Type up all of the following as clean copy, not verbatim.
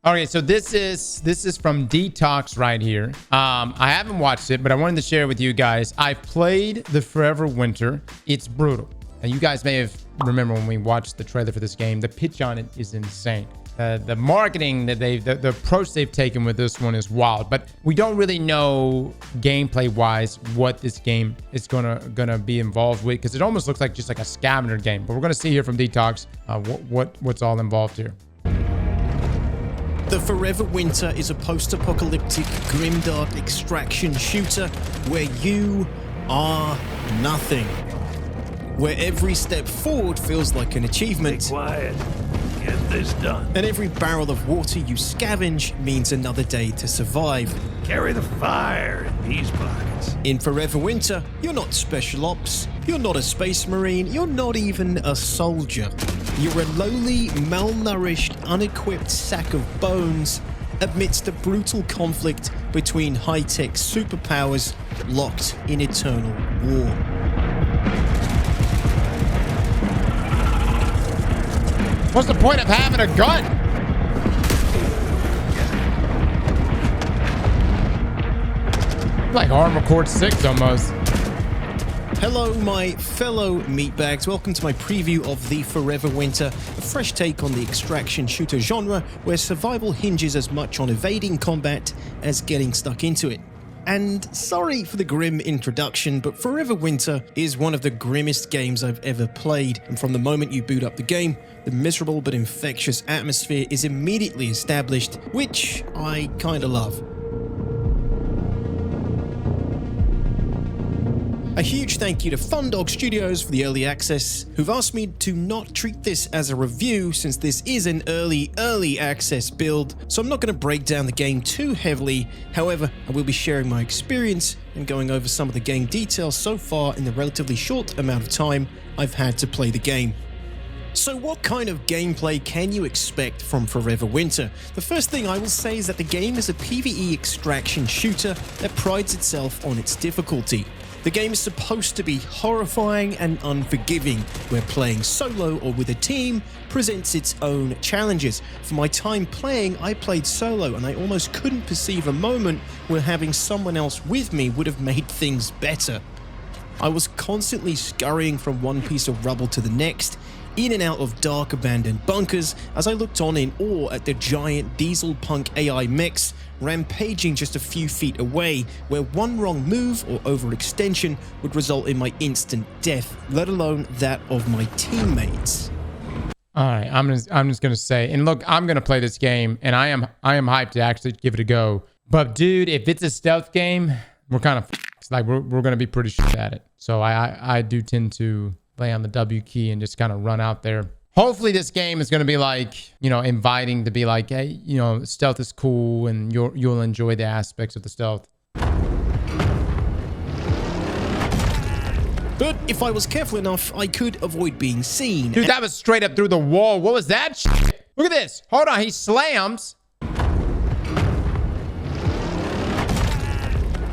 Okay, so this is from DTOX right here. I haven't watched it, but I wanted to share it with you guys. I played the Forever Winter. It's brutal. And you guys may have remember when we watched the trailer for this game. The pitch on it is insane. The marketing that the approach they've taken with this one is wild. But we don't really know gameplay wise what this game is gonna be involved with, because it almost looks like just like a scavenger game. But we're gonna see here from DTOX what's all involved here. The Forever Winter is a post-apocalyptic, grimdark extraction shooter where you are nothing. Where every step forward feels like an achievement. Be quiet. Get this done. And every barrel of water you scavenge means another day to survive. Carry the fire in these pockets. In Forever Winter, you're not special ops, you're not a space marine, you're not even a soldier. You're a lowly, malnourished, unequipped sack of bones amidst a brutal conflict between high-tech superpowers locked in eternal war. What's the point of having a gun? Like Armored Core 6 almost. Hello, my fellow meatbags. Welcome to my preview of the Forever Winter, a fresh take on the extraction shooter genre where survival hinges as much on evading combat as getting stuck into it. And sorry for the grim introduction, but Forever Winter is one of the grimmest games I've ever played, and from the moment you boot up the game, the miserable but infectious atmosphere is immediately established, which I kinda love. A huge thank you to Fundog Studios for the early access, who've asked me to not treat this as a review since this is an early access build, so I'm not going to break down the game too heavily. However, I will be sharing my experience and going over some of the game details so far in the relatively short amount of time I've had to play the game. So what kind of gameplay can you expect from Forever Winter? The first thing I will say is that the game is a PvE extraction shooter that prides itself on its difficulty. The game is supposed to be horrifying and unforgiving, where playing solo or with a team presents its own challenges. For my time playing, I played solo and I almost couldn't perceive a moment where having someone else with me would have made things better. I was constantly scurrying from one piece of rubble to the next, in and out of dark abandoned bunkers, as I looked on in awe at the giant diesel punk AI mechs rampaging just a few feet away, where one wrong move or overextension would result in my instant death, let alone that of my teammates. All right, I'm just gonna say, and look, I'm gonna play this game, and I am hyped to actually give it a go. But dude, if it's a stealth game, we're kind of like we're gonna be pretty shit at it. So I do tend to play on the W key and just kind of run out there. Hopefully this game is going to be like, you know, inviting to be like, hey, you know, stealth is cool and you'll enjoy the aspects of the stealth. But if I was careful enough, I could avoid being seen. Dude, that was straight up through the wall. What was that shit? Look at this. Hold on, he slams.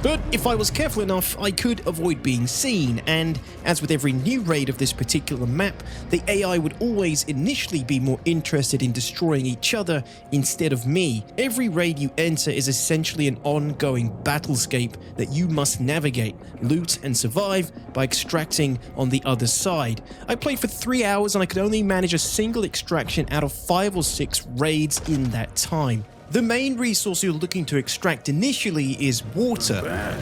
But if I was careful enough, I could avoid being seen, and as with every new raid of this particular map, the AI would always initially be more interested in destroying each other instead of me. Every raid you enter is essentially an ongoing battlescape that you must navigate, loot, and survive by extracting on the other side. I played for 3 hours and I could only manage a single extraction out of 5 or 6 raids in that time. The main resource you're looking to extract initially is water. Not bad.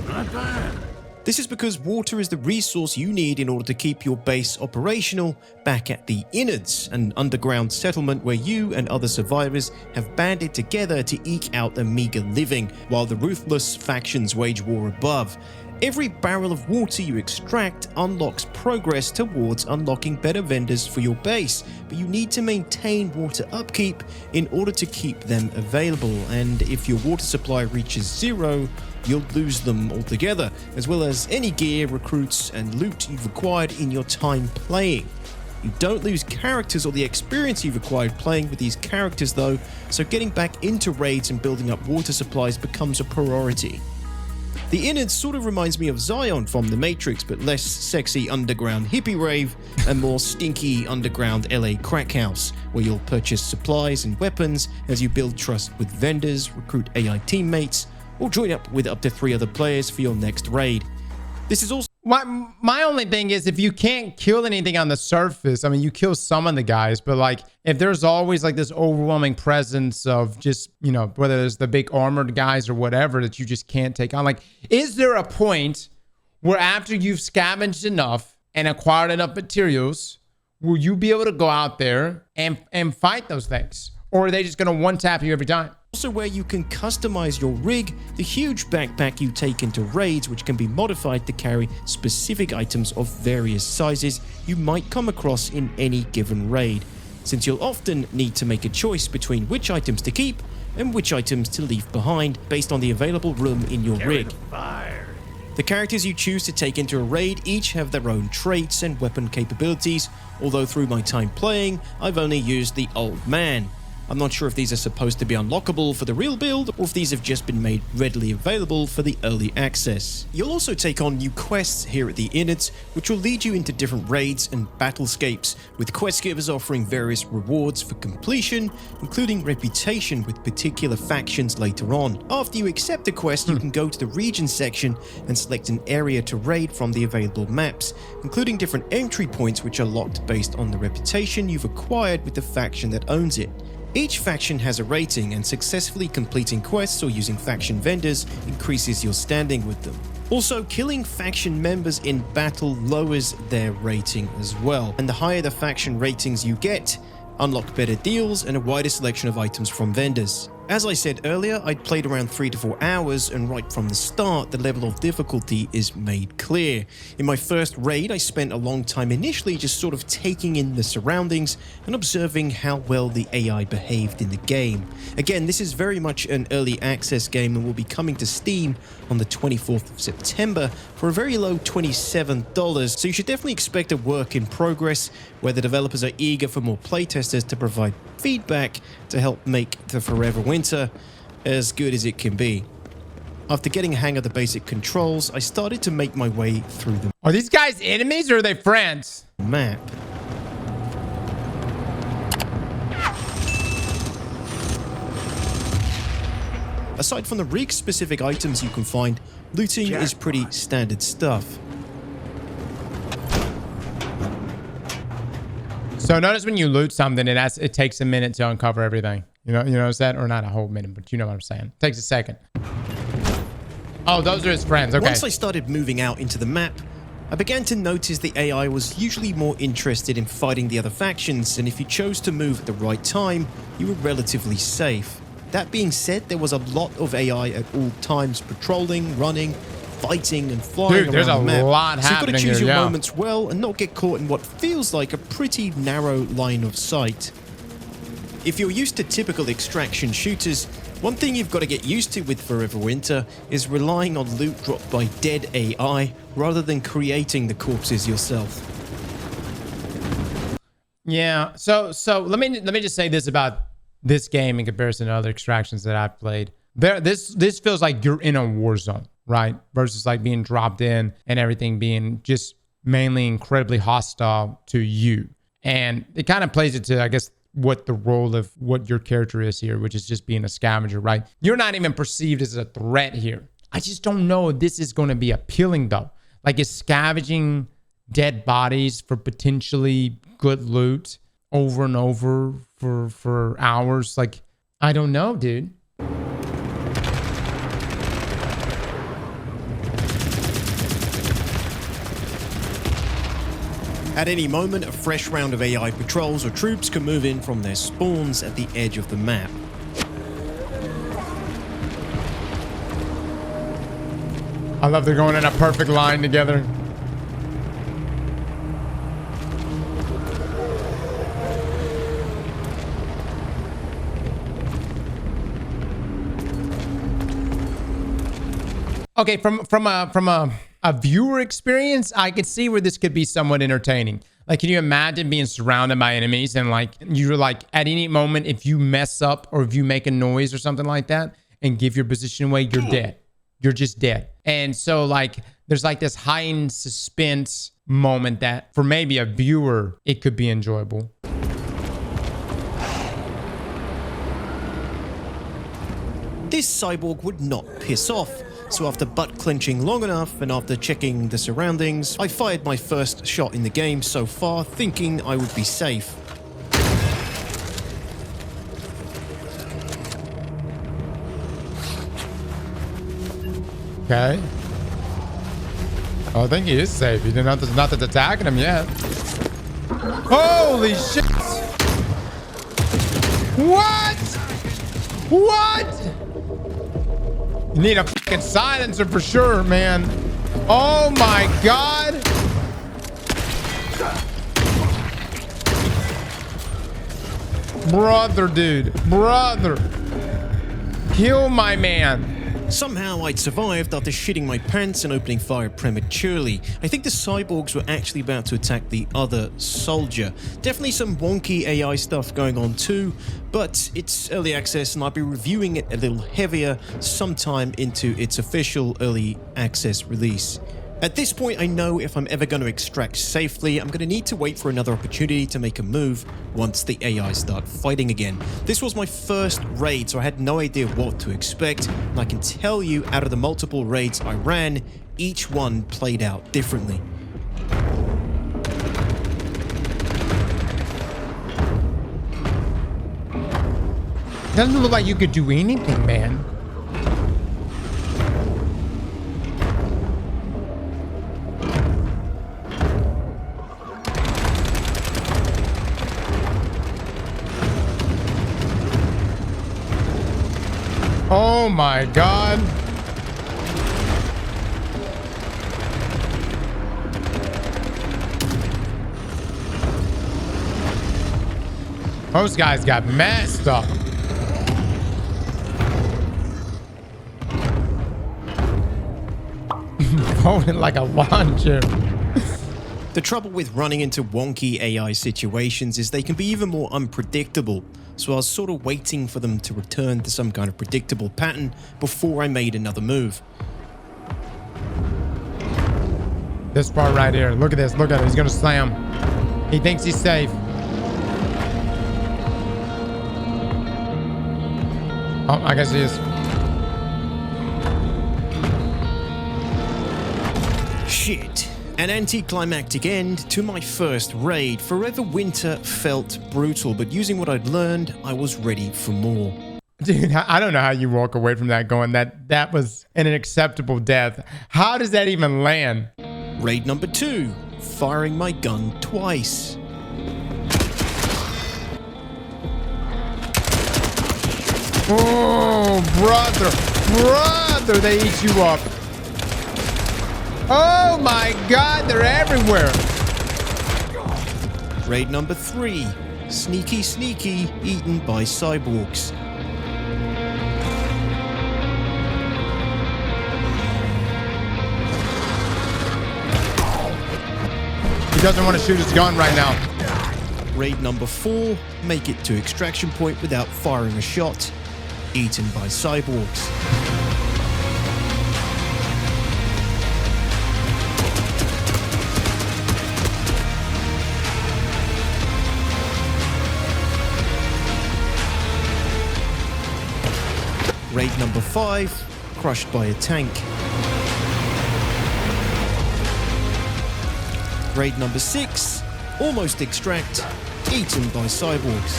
Not bad. This is because water is the resource you need in order to keep your base operational back at the Innards, an underground settlement where you and other survivors have banded together to eke out a meager living, while the ruthless factions wage war above. Every barrel of water you extract unlocks progress towards unlocking better vendors for your base, but you need to maintain water upkeep in order to keep them available, and if your water supply reaches 0, you'll lose them altogether, as well as any gear, recruits, and loot you've acquired in your time playing. You don't lose characters or the experience you've acquired playing with these characters though, so getting back into raids and building up water supplies becomes a priority. The innards sort of reminds me of Zion from The Matrix, but less sexy underground hippie rave and more stinky underground LA crack house, where you'll purchase supplies and weapons as you build trust with vendors, recruit AI teammates, or join up with up to 3 other players for your next raid. This is also my only thing is, if you can't kill anything on the surface, I mean, you kill some of the guys, but like if there's always like this overwhelming presence of just, you know, whether there's the big armored guys or whatever that you just can't take on, like, is there a point where after you've scavenged enough and acquired enough materials, will you be able to go out there and fight those things? Or are they just going to one-tap you every time? also where you can customize your rig, the huge backpack you take into raids, which can be modified to carry specific items of various sizes you might come across in any given raid, since you'll often need to make a choice between which items to keep and which items to leave behind based on the available room in your rig. The characters you choose to take into a raid each have their own traits and weapon capabilities, although through my time playing, I've only used the Old Man. I'm not sure if these are supposed to be unlockable for the real build, or if these have just been made readily available for the early access. You'll also take on new quests here at the Innards, which will lead you into different raids and battlescapes, with quest givers offering various rewards for completion, including reputation with particular factions later on. After you accept a quest, you can go to the region section and select an area to raid from the available maps, including different entry points which are locked based on the reputation you've acquired with the faction that owns it. Each faction has a rating, and successfully completing quests or using faction vendors increases your standing with them. Also, killing faction members in battle lowers their rating as well, and the higher the faction ratings you get, unlock better deals and a wider selection of items from vendors. As I said earlier, I'd played around 3 to 4 hours, and right from the start, the level of difficulty is made clear. In my first raid, I spent a long time initially just sort of taking in the surroundings and observing how well the AI behaved in the game. Again, this is very much an early access game and will be coming to Steam on the 24th of September for a very low $27, so you should definitely expect a work in progress where the developers are eager for more playtesters to provide feedback to help make the Forever Winter as good as it can be. After getting a hang of the basic controls, I started to make my way through the Are these guys enemies or are they friends? map. Aside from the rig-specific items you can find, looting is pretty standard stuff. So notice when you loot something, it takes a minute to uncover everything. You notice that? Or not a whole minute, but you know what I'm saying. It takes a second. Oh, those are his friends. Okay. Once I started moving out into the map, I began to notice the AI was usually more interested in fighting the other factions, and if you chose to move at the right time, you were relatively safe. That being said, there was a lot of AI at all times patrolling, running, fighting, and flying Dude, there's around the map. a lot So you've got to happening choose here, your yeah. moments well and not get caught in what feels like a pretty narrow line of sight. If you're used to typical extraction shooters, one thing you've got to get used to with Forever Winter is relying on loot dropped by dead AI rather than creating the corpses yourself. Yeah. So let me just say this about this game in comparison to other extractions that I've played. This feels like you're in a war zone, right? Versus like being dropped in and everything being just mainly incredibly hostile to you. And it kind of plays it to, I guess, what the role of what your character is here, which is just being a scavenger, right? You're not even perceived as a threat here. I just don't know if this is going to be appealing though. Like, is scavenging dead bodies for potentially good loot over and over for hours? Like, I don't know, dude. At any moment, a fresh round of AI patrols or troops can move in from their spawns at the edge of the map. I love they're going in a perfect line together. Okay, from a viewer experience, I could see where this could be somewhat entertaining. Like, can you imagine being surrounded by enemies and like you're like at any moment, if you mess up or if you make a noise or something like that and give your position away, you're dead. you're just dead. And so like there's like this heightened suspense moment that for maybe a viewer, it could be enjoyable. This cyborg would not piss off, so after butt clenching long enough and after checking the surroundings, I fired my first shot in the game so far, thinking I would be safe. Okay. Oh, I think he is safe. He did nothing's attacking him yet. Holy shit! What? What? You need a fucking silencer for sure, man. Oh my god. Brother, dude. Brother. Kill my man. Somehow I'd survived after shitting my pants and opening fire prematurely. I think the cyborgs were actually about to attack the other soldier. Definitely some wonky AI stuff going on too, but it's early access and I'll be reviewing it a little heavier sometime into its official early access release. At this point, I know if I'm ever going to extract safely, I'm going to need to wait for another opportunity to make a move once the AI start fighting again. This was my first raid, so I had no idea what to expect, and I can tell you out of the multiple raids I ran, each one played out differently. Doesn't look like you could do anything, man. Oh my god. Those guys got messed up. Holding like a launcher. The trouble with running into wonky AI situations is they can be even more unpredictable, so I was sort of waiting for them to return to some kind of predictable pattern before I made another move. This part right here. Look at this. Look at it. He's gonna slam. He thinks he's safe. Oh, I guess he is. Shit. An anticlimactic end to my first raid. Forever Winter felt brutal, but using what I'd learned, I was ready for more. Dude, I don't know how you walk away from that going, that was an acceptable death. How does that even land? Raid number 2, firing my gun twice. Oh, brother, they eat you up. Oh my god, they're everywhere. Raid number 3, sneaky, eaten by cyborgs. He doesn't want to shoot his gun right now. Raid number 4, make it to extraction point without firing a shot. Eaten by cyborgs. Raid number 5, crushed by a tank. Raid number 6, almost extract, eaten by cyborgs.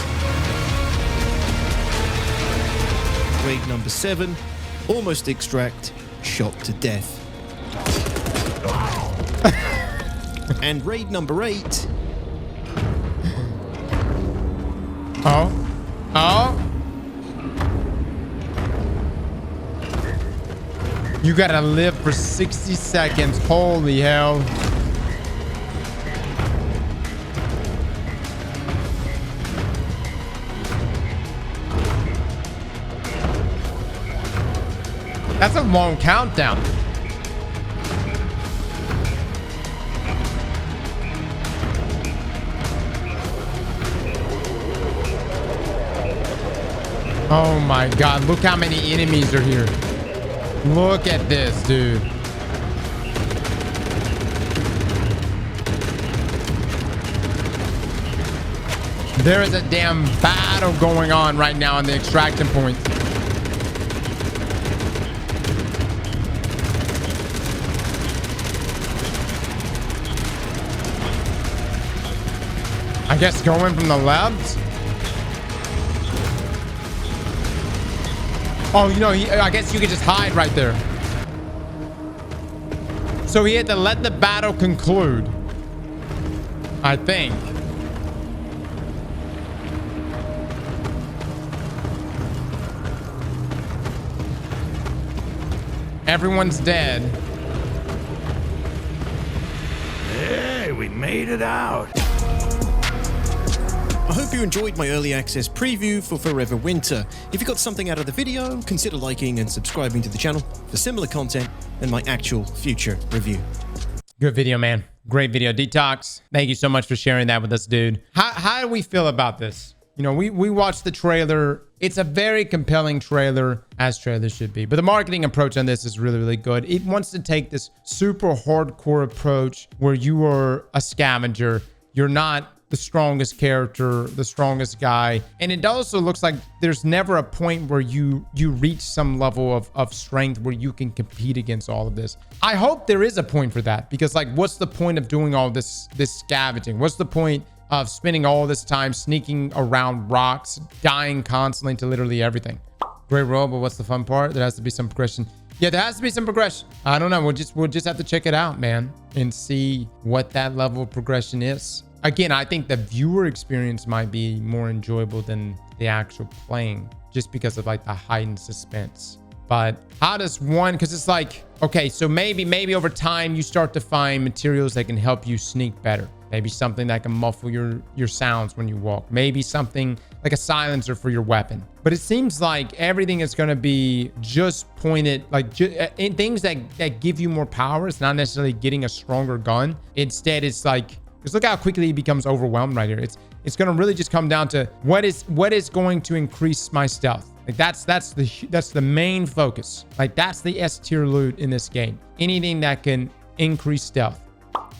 Raid number 7, almost extract, shot to death. And raid number 8. Oh. You gotta live for 60 seconds. Holy hell. That's a long countdown. Oh my god, look how many enemies are here. Look at this, dude. There is a damn battle going on right now on the extraction point. I guess going from the left. Oh, you know, I guess you could just hide right there. So he had to let the battle conclude, I think. Everyone's dead. Hey, we made it out. I hope you enjoyed my early access preview for Forever Winter. If you got something out of the video, consider liking and subscribing to the channel for similar content and my actual future review. Good video, man. Great video. DTOX, thank you so much for sharing that with us, dude. How do we feel about this? You know, we watched the trailer. It's a very compelling trailer, as trailers should be. But the marketing approach on this is really, really good. It wants to take this super hardcore approach where you are a scavenger. You're not the strongest character, the strongest guy. And it also looks like there's never a point where you reach some level of strength where you can compete against all of this. I hope there is a point for that, because like, what's the point of doing all this scavenging? What's the point of spending all this time sneaking around rocks, dying constantly to literally everything? Great role, but what's the fun part? There has to be some progression. Yeah, there has to be some progression. I don't know. We'll just have to check it out, man, and see what that level of progression is. Again, I think the viewer experience might be more enjoyable than the actual playing, just because of like the heightened suspense. But how does one, because it's like, okay, so maybe over time you start to find materials that can help you sneak better. Maybe something that can muffle your sounds when you walk. Maybe something like a silencer for your weapon. But it seems like everything is going to be just pointed, like in things that give you more power. It's not necessarily getting a stronger gun. Instead, it's like, just look how quickly he becomes overwhelmed right here. It's going to really just come down to what is going to increase my stealth. Like that's the main focus. Like that's the S tier loot in this game. Anything that can increase stealth.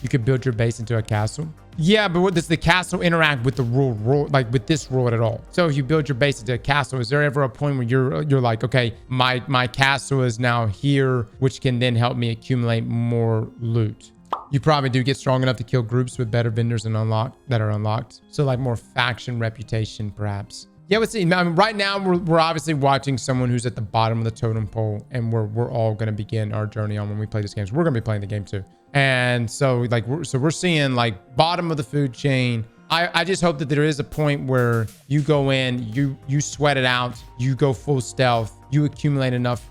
You could build your base into a castle. Yeah, but does the castle interact with the rule, like with this rule at all? So if you build your base into a castle, is there ever a point where you're like, okay, my castle is now here, which can then help me accumulate more loot? You probably do get strong enough to kill groups with better vendors and unlocked. So like more faction reputation, perhaps. Yeah, let's see. I mean, right now we're obviously watching someone who's at the bottom of the totem pole, and we're all going to begin our journey on when we play this game. So we're going to be playing the game too. And so like we're seeing like bottom of the food chain. I just hope that there is a point where you go in, you sweat it out, you go full stealth, you accumulate enough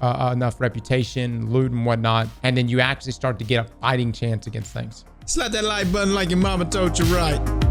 reputation, loot and whatnot, and then you actually start to get a fighting chance against things. Slap that like button like your mama told you right.